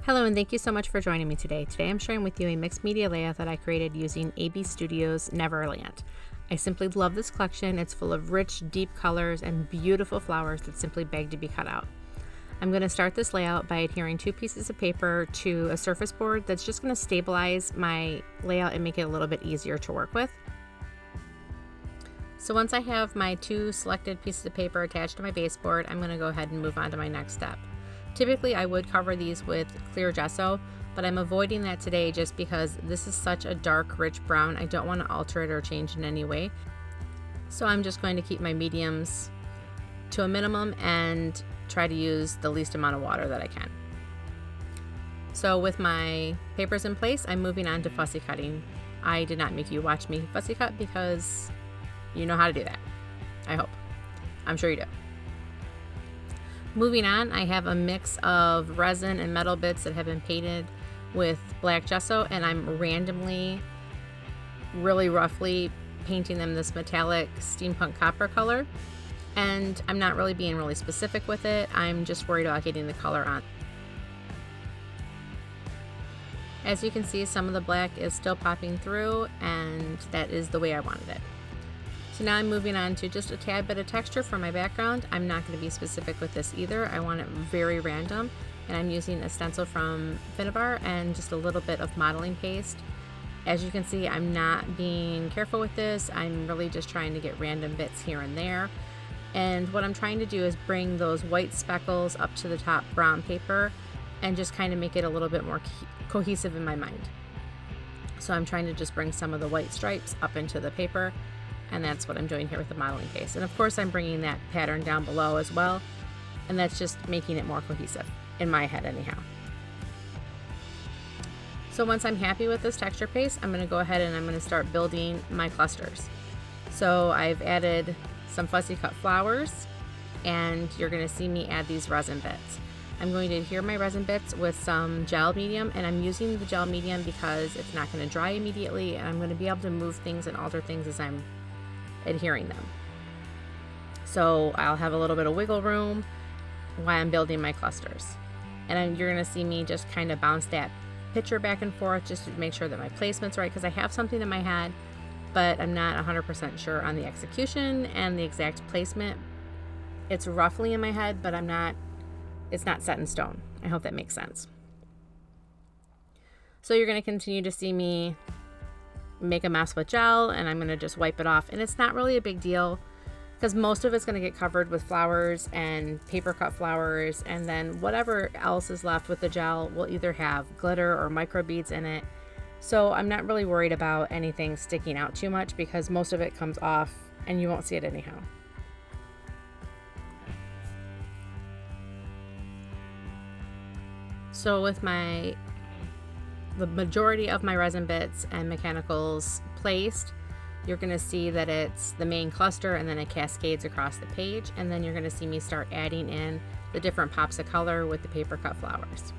Hello and thank you so much for joining me today. Today I'm sharing with you a mixed media layout that I created using AB Studio's Neverland. I simply love this collection. It's full of rich, deep colors and beautiful flowers that simply beg to be cut out. I'm going to start this layout by adhering 2 pieces of paper to a surface board that's just going to stabilize my layout and make it a little bit easier to work with. So once I have my 2 selected pieces of paper attached to my baseboard, I'm going to go ahead and move on to my next step. Typically I would cover these with clear gesso, but I'm avoiding that today just because this is such a dark, rich brown. I don't want to alter it or change in any way. So I'm just going to keep my mediums to a minimum and try to use the least amount of water that I can. So with my papers in place, I'm moving on to fussy cutting. I did not make you watch me fussy cut because you know how to do that. I hope. I'm sure you do. Moving on, I have a mix of resin and metal bits that have been painted with black gesso, and I'm randomly, really roughly painting them this metallic steampunk copper color. And I'm not really being really specific with it. I'm just worried about getting the color on. As you can see, some of the black is still popping through, and that is the way I wanted it. So now I'm moving on to just a tad bit of texture for my background. I'm not going to be specific with this either. I want it very random, and I'm using a stencil from Finnabair and just a little bit of modeling paste. As you can see, I'm not being careful with this. I'm really just trying to get random bits here and there. And what I'm trying to do is bring those white speckles up to the top brown paper and just kind of make it a little bit more cohesive in my mind. So I'm trying to just bring some of the white stripes up into the paper. And that's what I'm doing here with the modeling paste. And of course I'm bringing that pattern down below as well. And that's just making it more cohesive, in my head anyhow. So once I'm happy with this texture paste, I'm going to go ahead and I'm going to start building my clusters. So I've added some fussy cut flowers, and you're going to see me add these resin bits. I'm going to adhere my resin bits with some gel medium, and I'm using the gel medium because it's not going to dry immediately, and I'm going to be able to move things and alter things as I'm adhering them. So I'll have a little bit of wiggle room while I'm building my clusters. And you're going to see me just kind of bounce that picture back and forth just to make sure that my placement's right, because I have something in my head, but I'm not 100% sure on the execution and the exact placement. It's roughly in my head, but it's not set in stone. I hope that makes sense. So you're going to continue to see me make a mess with gel, and I'm going to just wipe it off. And it's not really a big deal because most of it's going to get covered with flowers and paper cut flowers, and then whatever else is left with the gel will either have glitter or micro beads in it. So I'm not really worried about anything sticking out too much because most of it comes off and you won't see it anyhow. So with the majority of my resin bits and mechanicals placed, you're going to see that it's the main cluster and then it cascades across the page, and then you're going to see me start adding in the different pops of color with the paper cut flowers.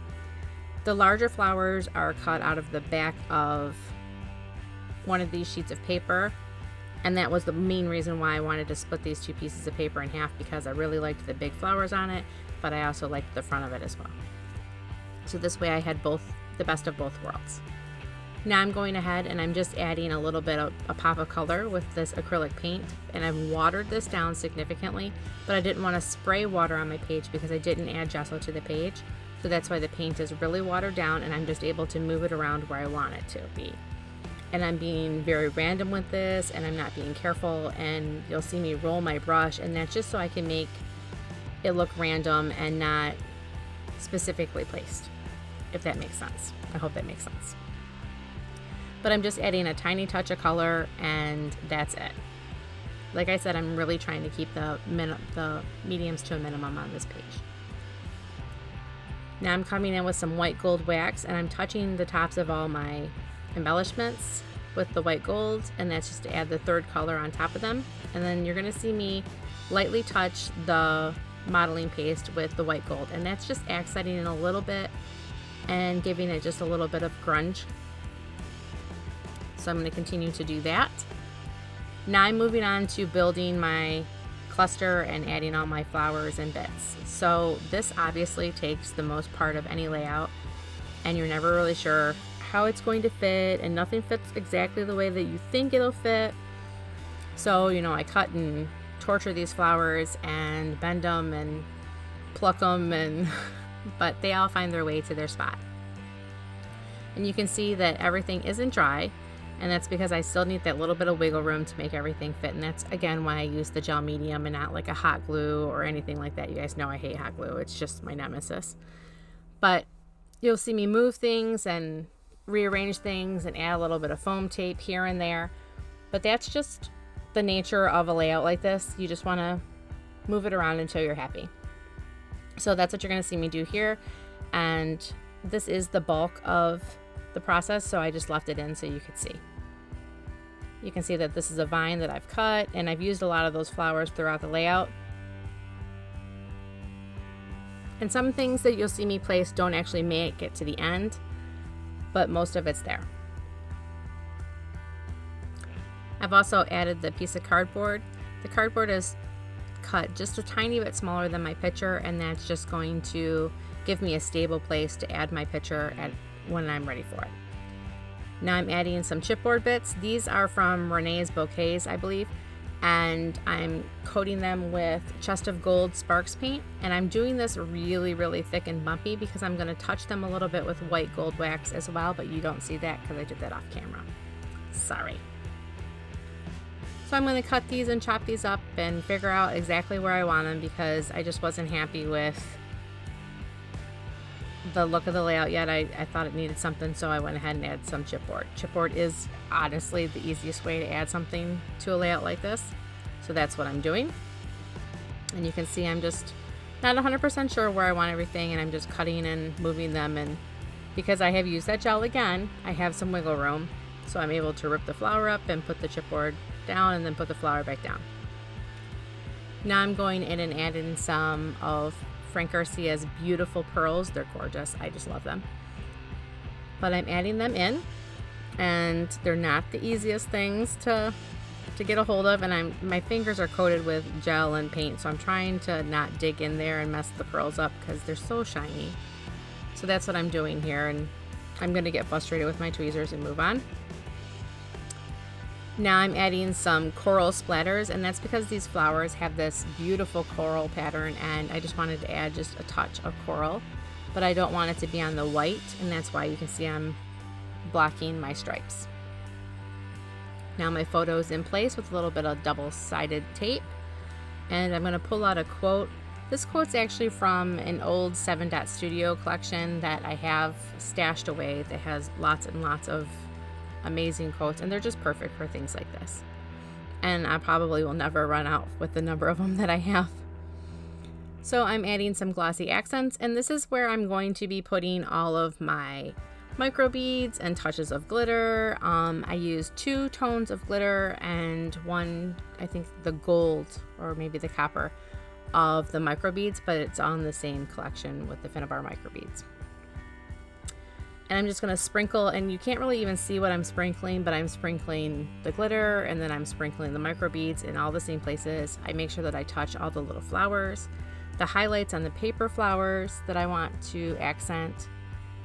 The larger flowers are cut out of the back of one of these sheets of paper, and that was the main reason why I wanted to split these 2 pieces of paper in half, because I really liked the big flowers on it, but I also liked the front of it as well. So this way I had the best of both worlds. Now I'm going ahead and I'm just adding a little bit of a pop of color with this acrylic paint, and I've watered this down significantly, but I didn't want to spray water on my page because I didn't add gesso to the page. So that's why the paint is really watered down, and I'm just able to move it around where I want it to be. And I'm being very random with this, and I'm not being careful, and you'll see me roll my brush, and that's just so I can make it look random and not specifically placed, if that makes sense. I hope that makes sense. But I'm just adding a tiny touch of color, and that's it. Like I said, I'm really trying to keep the mediums to a minimum on this page. Now I'm coming in with some white gold wax, and I'm touching the tops of all my embellishments with the white gold, and that's just to add the third color on top of them. And then you're going to see me lightly touch the modeling paste with the white gold, and that's just accenting it a little bit and giving it just a little bit of grunge. So I'm going to continue to do that. Now I'm moving on to building my cluster and adding all my flowers and bits. So this obviously takes the most part of any layout, and you're never really sure how it's going to fit, and nothing fits exactly the way that you think it'll fit. So, you know, I cut and torture these flowers and bend them and pluck them, and but they all find their way to their spot. And you can see that everything isn't dry, and that's because I still need that little bit of wiggle room to make everything fit. And that's again why I use the gel medium and not like a hot glue or anything like that. You guys know I hate hot glue. It's just my nemesis. But you'll see me move things and rearrange things and add a little bit of foam tape here and there. But that's just the nature of a layout like this. You just want to move it around until you're happy. So that's what you're going to see me do here. And this is the bulk of the process, so I just left it in so you could see. You can see that this is a vine that I've cut, and I've used a lot of those flowers throughout the layout. And some things that you'll see me place don't actually make it to the end, but most of it's there. I've also added the piece of cardboard. The cardboard is cut just a tiny bit smaller than my picture, and that's just going to give me a stable place to add my picture at when I'm ready for it. Now I'm adding some chipboard bits. These are from Renee's Bouquets, I believe, and I'm coating them with Chest of Gold Sparks paint, and I'm doing this really, really thick and bumpy because I'm going to touch them a little bit with white gold wax as well, but you don't see that because I did that off camera. Sorry. So I'm going to cut these and chop these up and figure out exactly where I want them because I just wasn't happy with the look of the layout yet. I thought it needed something, so I went ahead and added some chipboard. Chipboard is honestly the easiest way to add something to a layout like this, so that's what I'm doing. And you can see I'm just not 100% sure where I want everything, and I'm just cutting and moving them, and because I have used that gel again, I have some wiggle room, so I'm able to rip the flower up and put the chipboard down and then put the flower back down. Now I'm going in and adding some of Frank Garcia's beautiful pearls. They're gorgeous. I just love them. But I'm adding them in, and they're not the easiest things to get a hold of, and my fingers are coated with gel and paint, so I'm trying to not dig in there and mess the pearls up because they're so shiny. So that's what I'm doing here, and I'm going to get frustrated with my tweezers and move on. Now I'm adding some coral splatters, and that's because these flowers have this beautiful coral pattern, and I just wanted to add just a touch of coral, but I don't want it to be on the white, and that's why you can see I'm blocking my stripes. Now my photo is in place with a little bit of double-sided tape, and I'm going to pull out a quote. This quote's actually from an old 7 Dot Studio collection that I have stashed away that has lots and lots of amazing quotes, and they're just perfect for things like this. And I probably will never run out with the number of them that I have. So I'm adding some glossy accents, and this is where I'm going to be putting all of my micro beads and touches of glitter. I used 2 tones of glitter and one, I think the gold or maybe the copper of the micro beads, but it's on the same collection with the Finnabair micro beads. And I'm just going to sprinkle, and you can't really even see what I'm sprinkling, but I'm sprinkling the glitter, and then I'm sprinkling the micro beads in all the same places. I make sure that I touch all the little flowers, the highlights on the paper flowers that I want to accent,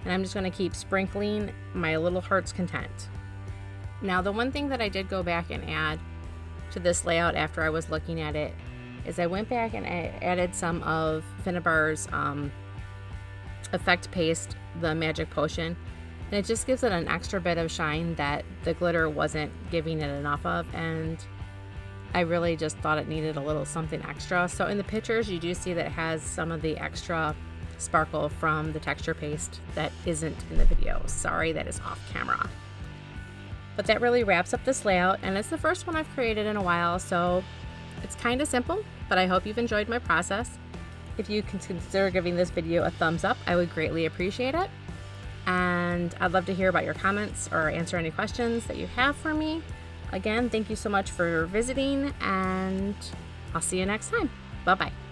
and I'm just going to keep sprinkling my little heart's content. Now the one thing that I did go back and add to this layout after I was looking at it is I went back and I added some of Finnabair's effect paste, the magic potion, and it just gives it an extra bit of shine that the glitter wasn't giving it enough of, and I really just thought it needed a little something extra. So in the pictures you do see that it has some of the extra sparkle from the texture paste that isn't in the video. Sorry, that is off camera. But that really wraps up this layout, and it's the first one I've created in a while, so it's kind of simple, but I hope you've enjoyed my process. If you can consider giving this video a thumbs up, I would greatly appreciate it. And I'd love to hear about your comments or answer any questions that you have for me. Again, thank you so much for visiting, and I'll see you next time. Bye-bye.